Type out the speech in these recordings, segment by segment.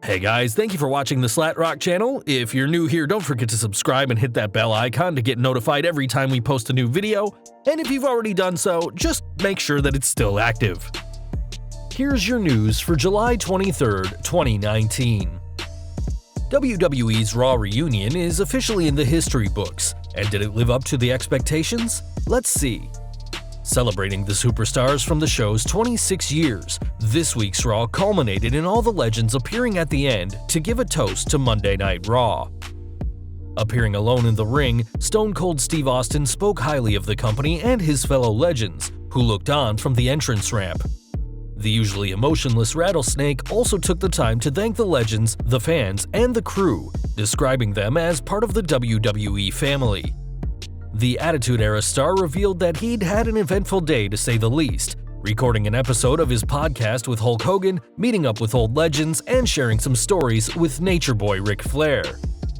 Hey guys, thank you for watching the Slat Rock channel. If you're new here, don't forget to subscribe and hit that bell icon to get notified every time we post a new video. And if you've already done so, just make sure that it's still active. Here's your news for July 23rd, 2019. WWE's Raw reunion is officially in the history books, and did it live up to the expectations? Let's see. Celebrating the superstars from the show's 26 years, this week's Raw culminated in all the legends appearing at the end to give a toast to Monday Night Raw. Appearing alone in the ring, Stone Cold Steve Austin spoke highly of the company and his fellow legends, who looked on from the entrance ramp. The usually emotionless Rattlesnake also took the time to thank the legends, the fans, and the crew, describing them as part of the WWE family. The Attitude Era star revealed that he'd had an eventful day to say the least, recording an episode of his podcast with Hulk Hogan, meeting up with old legends, and sharing some stories with Nature Boy Ric Flair.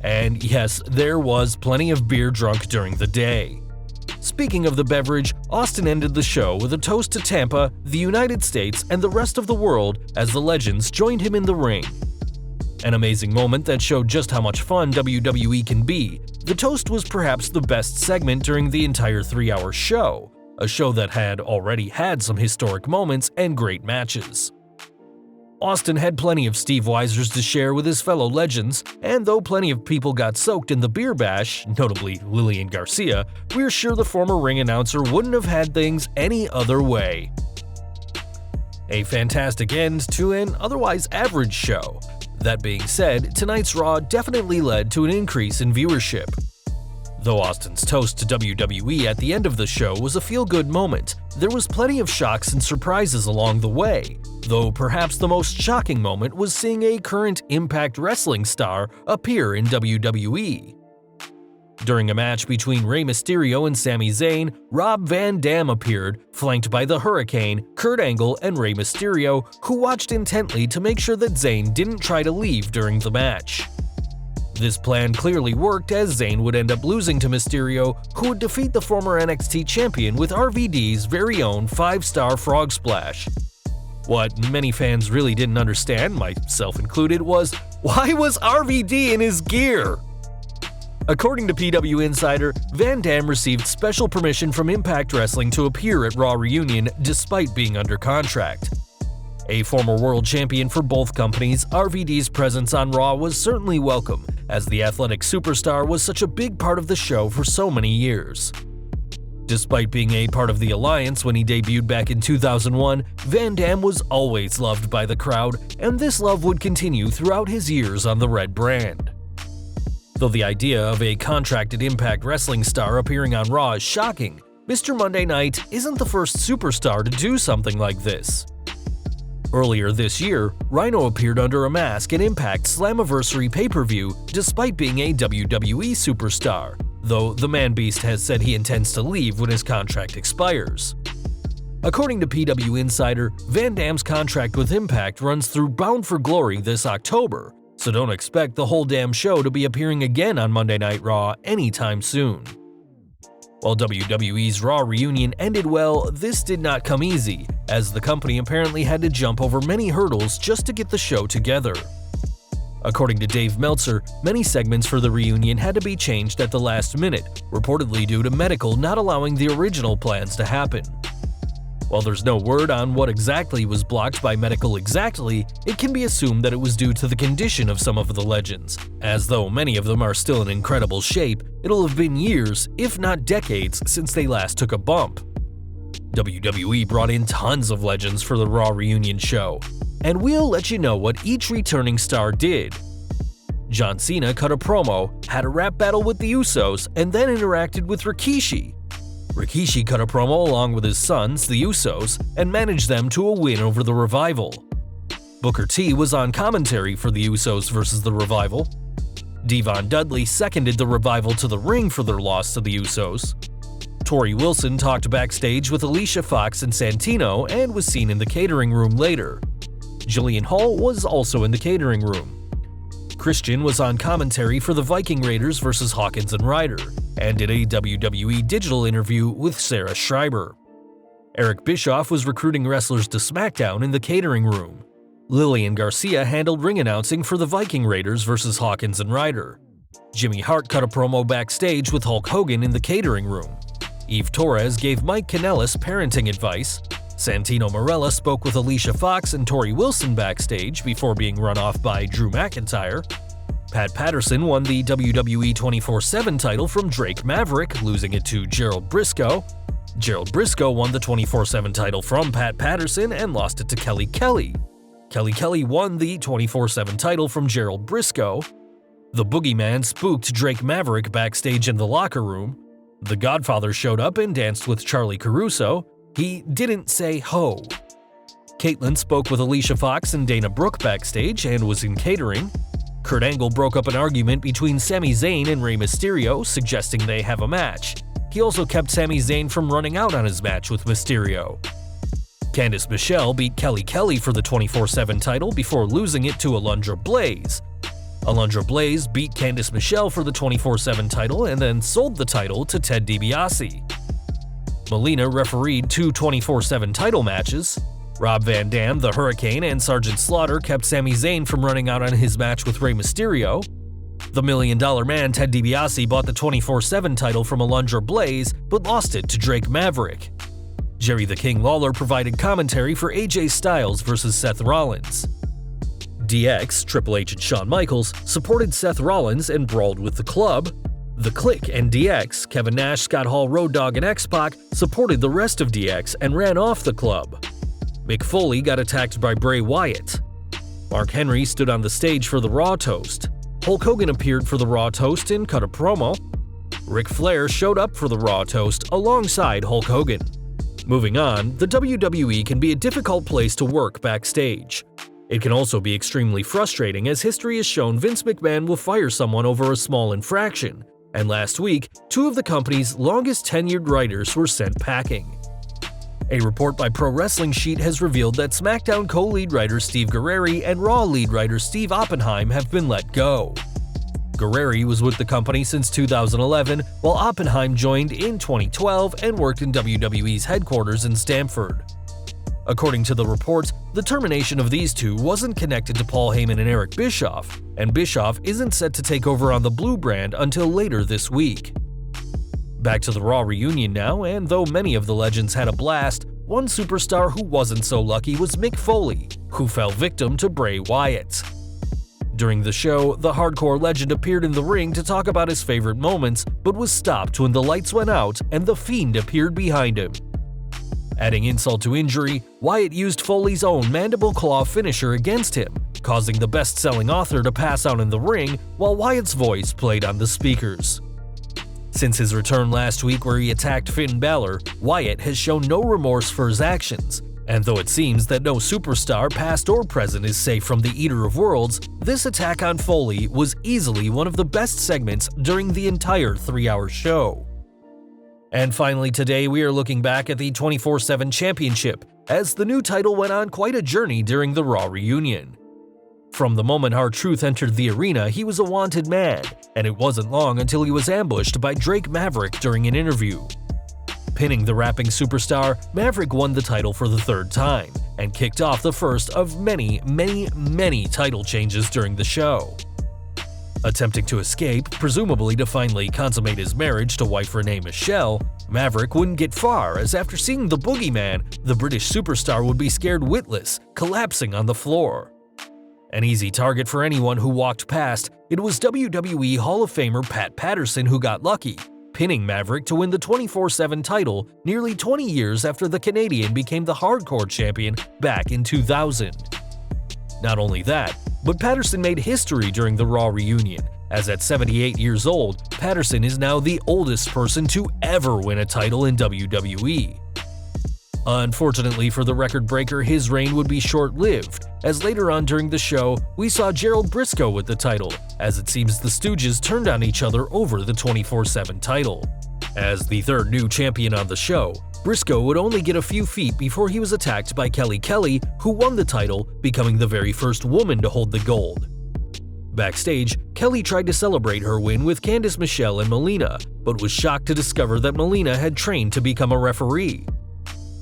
And yes, there was plenty of beer drunk during the day. Speaking of the beverage, Austin ended the show with a toast to Tampa, the United States, and the rest of the world as the legends joined him in the ring. An amazing moment that showed just how much fun WWE can be. The toast was perhaps the best segment during the entire 3-hour show, a show that had already had some historic moments and great matches. Austin had plenty of Steve Weisers to share with his fellow legends, and though plenty of people got soaked in the beer bash, notably Lillian Garcia, we're sure the former ring announcer wouldn't have had things any other way. A fantastic end to an otherwise average show. That being said, tonight's Raw definitely led to an increase in viewership. Though Austin's toast to WWE at the end of the show was a feel-good moment, there was plenty of shocks and surprises along the way, though perhaps the most shocking moment was seeing a current Impact Wrestling star appear in WWE. During a match between Rey Mysterio and Sami Zayn, Rob Van Dam appeared, flanked by the Hurricane, Kurt Angle, and Rey Mysterio, who watched intently to make sure that Zayn didn't try to leave during the match. This plan clearly worked, as Zayn would end up losing to Mysterio, who would defeat the former NXT champion with RVD's very own 5-star frog splash. What many fans really didn't understand, myself included, was why was RVD in his gear? According to PW Insider, Van Dam received special permission from Impact Wrestling to appear at Raw Reunion despite being under contract. A former world champion for both companies, RVD's presence on Raw was certainly welcome, as the athletic superstar was such a big part of the show for so many years. Despite being a part of the Alliance when he debuted back in 2001, Van Dam was always loved by the crowd, and this love would continue throughout his years on the Red brand. Though the idea of a contracted Impact Wrestling star appearing on Raw is shocking, Mr. Monday Night isn't the first superstar to do something like this. Earlier this year, Rhino appeared under a mask at Impact's Slammiversary pay-per-view despite being a WWE superstar, though the Man-Beast has said he intends to leave when his contract expires. According to PW Insider, Van Dam's contract with Impact runs through Bound for Glory this October, so don't expect the whole damn show to be appearing again on Monday Night Raw anytime soon. While WWE's Raw reunion ended well, this did not come easy, as the company apparently had to jump over many hurdles just to get the show together. According to Dave Meltzer, many segments for the reunion had to be changed at the last minute, reportedly due to medical not allowing the original plans to happen. While there's no word on what exactly was blocked by medical exactly, it can be assumed that it was due to the condition of some of the legends. As though many of them are still in incredible shape, it'll have been years, if not decades, since they last took a bump. WWE brought in tons of legends for the Raw reunion show, and we'll let you know what each returning star did. John Cena cut a promo, had a rap battle with the Usos, and then interacted with Rikishi. Rikishi cut a promo along with his sons, the Usos, and managed them to a win over the Revival. Booker T was on commentary for the Usos versus the Revival. Devon Dudley seconded the Revival to the ring for their loss to the Usos. Tori Wilson talked backstage with Alicia Fox and Santino and was seen in the catering room later. Jillian Hall was also in the catering room. Christian was on commentary for the Viking Raiders versus Hawkins and Ryder, and did a WWE digital interview with Sarah Schreiber. Eric Bischoff was recruiting wrestlers to SmackDown in the catering room. Lillian Garcia handled ring announcing for the Viking Raiders versus Hawkins and Ryder. Jimmy Hart cut a promo backstage with Hulk Hogan in the catering room. Eve Torres gave Mike Kanellis parenting advice. Santino Marella spoke with Alicia Fox and Tori Wilson backstage before being run off by Drew McIntyre. Pat Patterson won the WWE 24/7 title from Drake Maverick, losing it to Gerald Briscoe. Gerald Briscoe won the 24/7 title from Pat Patterson and lost it to Kelly Kelly. Kelly Kelly won the 24/7 title from Gerald Briscoe. The Boogeyman spooked Drake Maverick backstage in the locker room. The Godfather showed up and danced with Charlie Caruso. He didn't say ho. Caitlyn spoke with Alicia Fox and Dana Brooke backstage and was in catering. Kurt Angle broke up an argument between Sami Zayn and Rey Mysterio, suggesting they have a match. He also kept Sami Zayn from running out on his match with Mysterio. Candice Michelle beat Kelly Kelly for the 24/7 title before losing it to Alundra Blaze. Alundra Blaze beat Candice Michelle for the 24/7 title and then sold the title to Ted DiBiase. Melina refereed two 24/7 title matches. Rob Van Dam, the Hurricane, and Sergeant Slaughter kept Sami Zayn from running out on his match with Rey Mysterio. The $1 Million Man, Ted DiBiase, bought the 24/7 title from Alundra Blaze, but lost it to Drake Maverick. Jerry the King Lawler provided commentary for AJ Styles versus Seth Rollins. DX, Triple H and Shawn Michaels, supported Seth Rollins and brawled with the Club. The Click and DX, Kevin Nash, Scott Hall, Road Dogg, and X-Pac supported the rest of DX and ran off the Club. Mick Foley got attacked by Bray Wyatt. Mark Henry stood on the stage for the Raw Toast. Hulk Hogan appeared for the Raw Toast and cut a promo. Ric Flair showed up for the Raw Toast alongside Hulk Hogan. Moving on, the WWE can be a difficult place to work backstage. It can also be extremely frustrating, as history has shown Vince McMahon will fire someone over a small infraction, and last week, two of the company's longest tenured writers were sent packing. A report by Pro Wrestling Sheet has revealed that SmackDown co-lead writer Steve Guerreri and Raw lead writer Steve Oppenheim have been let go. Guerreri was with the company since 2011, while Oppenheim joined in 2012 and worked in WWE's headquarters in Stamford. According to the reports, the termination of these two wasn't connected to Paul Heyman and Eric Bischoff, and Bischoff isn't set to take over on the Blue brand until later this week. Back to the Raw reunion now, and though many of the legends had a blast, one superstar who wasn't so lucky was Mick Foley, who fell victim to Bray Wyatt. During the show, the hardcore legend appeared in the ring to talk about his favorite moments, but was stopped when the lights went out and The Fiend appeared behind him. Adding insult to injury, Wyatt used Foley's own mandible claw finisher against him, causing the best-selling author to pass out in the ring while Wyatt's voice played on the speakers. Since his return last week where he attacked Finn Balor, Wyatt has shown no remorse for his actions, and though it seems that no superstar, past or present, is safe from the Eater of Worlds, this attack on Foley was easily one of the best segments during the entire 3-hour show. And finally today, we are looking back at the 24/7 Championship, as the new title went on quite a journey during the Raw reunion. From the moment R-Truth entered the arena, he was a wanted man, and it wasn't long until he was ambushed by Drake Maverick during an interview. Pinning the rapping superstar, Maverick won the title for the third time, and kicked off the first of many title changes during the show. Attempting to escape, presumably to finally consummate his marriage to wife Renee Michelle, Maverick wouldn't get far, as after seeing the Boogeyman, the British superstar would be scared witless, collapsing on the floor. An easy target for anyone who walked past, it was WWE Hall of Famer Pat Patterson who got lucky, pinning Maverick to win the 24/7 title nearly 20 years after the Canadian became the Hardcore Champion back in 2000. Not only that, but Patterson made history during the Raw reunion, as at 78 years old, Patterson is now the oldest person to ever win a title in WWE. Unfortunately for the record breaker, his reign would be short-lived, as later on during the show, we saw Gerald Briscoe with the title, as it seems the Stooges turned on each other over the 24/7 title. As the third new champion on the show, Briscoe would only get a few feet before he was attacked by Kelly Kelly, who won the title, becoming the very first woman to hold the gold. Backstage, Kelly tried to celebrate her win with Candice Michelle and Melina, but was shocked to discover that Melina had trained to become a referee.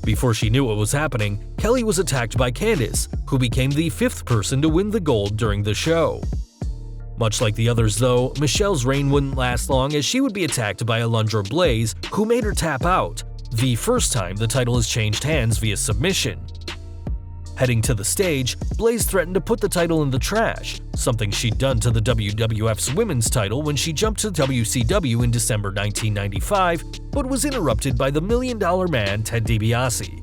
Before she knew what was happening, Kelly was attacked by Candice, who became the 5th person to win the gold during the show. Much like the others though, Michelle's reign wouldn't last long as she would be attacked by Alundra Blaze, who made her tap out, the first time the title has changed hands via submission. Heading to the stage, Blaze threatened to put the title in the trash, something she'd done to the WWF's women's title when she jumped to WCW in December 1995, but was interrupted by the $1 Million Man Ted DiBiase.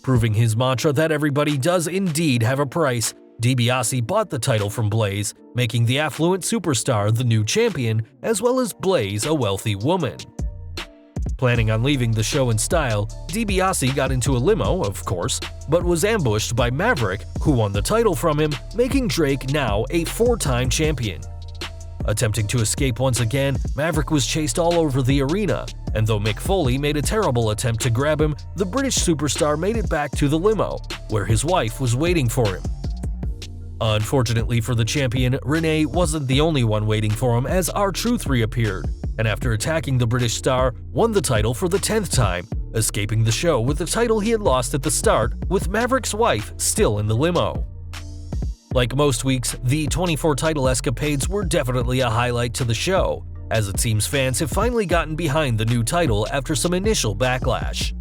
Proving his mantra that everybody does indeed have a price, DiBiase bought the title from Blaze, making the affluent superstar the new champion, as well as Blaze a wealthy woman. Planning on leaving the show in style, DiBiase got into a limo, of course, but was ambushed by Maverick, who won the title from him, making Drake now a 4-time champion. Attempting to escape once again, Maverick was chased all over the arena, and though Mick Foley made a terrible attempt to grab him, the British superstar made it back to the limo, where his wife was waiting for him. Unfortunately for the champion, Renee wasn't the only one waiting for him as R-Truth reappeared, and after attacking the British star, won the title for the 10th time, escaping the show with the title he had lost at the start, with Maverick's wife still in the limo. Like most weeks, the 24 title escapades were definitely a highlight to the show, as it seems fans have finally gotten behind the new title after some initial backlash.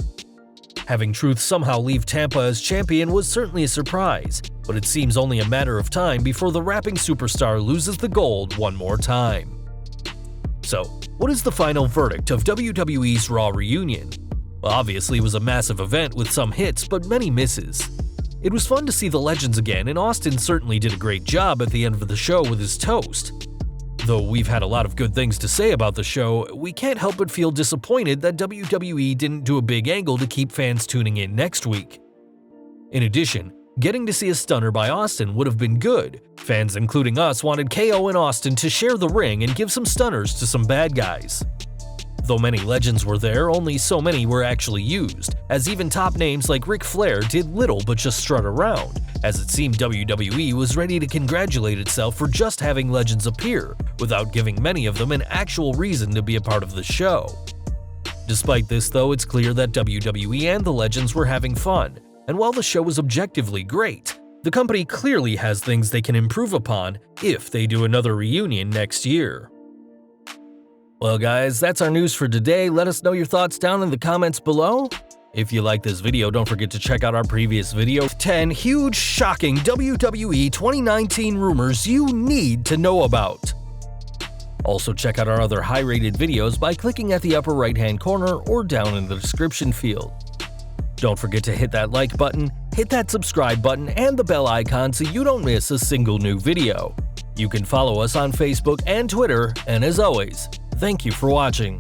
Having Truth somehow leave Tampa as champion was certainly a surprise, but it seems only a matter of time before the rapping superstar loses the gold one more time. So, what is the final verdict of WWE's Raw reunion? Well, obviously it was a massive event with some hits but many misses. It was fun to see the legends again, and Austin certainly did a great job at the end of the show with his toast. Though we've had a lot of good things to say about the show, we can't help but feel disappointed that WWE didn't do a big angle to keep fans tuning in next week. In addition, getting to see a stunner by Austin would have been good. Fans including us wanted KO and Austin to share the ring and give some stunners to some bad guys. Though many legends were there, only so many were actually used, as even top names like Ric Flair did little but just strut around, as it seemed WWE was ready to congratulate itself for just having legends appear, without giving many of them an actual reason to be a part of the show. Despite this though, it's clear that WWE and the legends were having fun, and while the show was objectively great, the company clearly has things they can improve upon if they do another reunion next year. Well guys, that's our news for today. Let us know your thoughts down in the comments below. If you like this video, don't forget to check out our previous video, 10 huge, shocking WWE 2019 rumors you need to know about. Also check out our other high-rated videos by clicking at the upper right-hand corner or down in the description field. Don't forget to hit that like button, hit that subscribe button, and the bell icon so you don't miss a single new video. You can follow us on Facebook and Twitter, and as always, thank you for watching.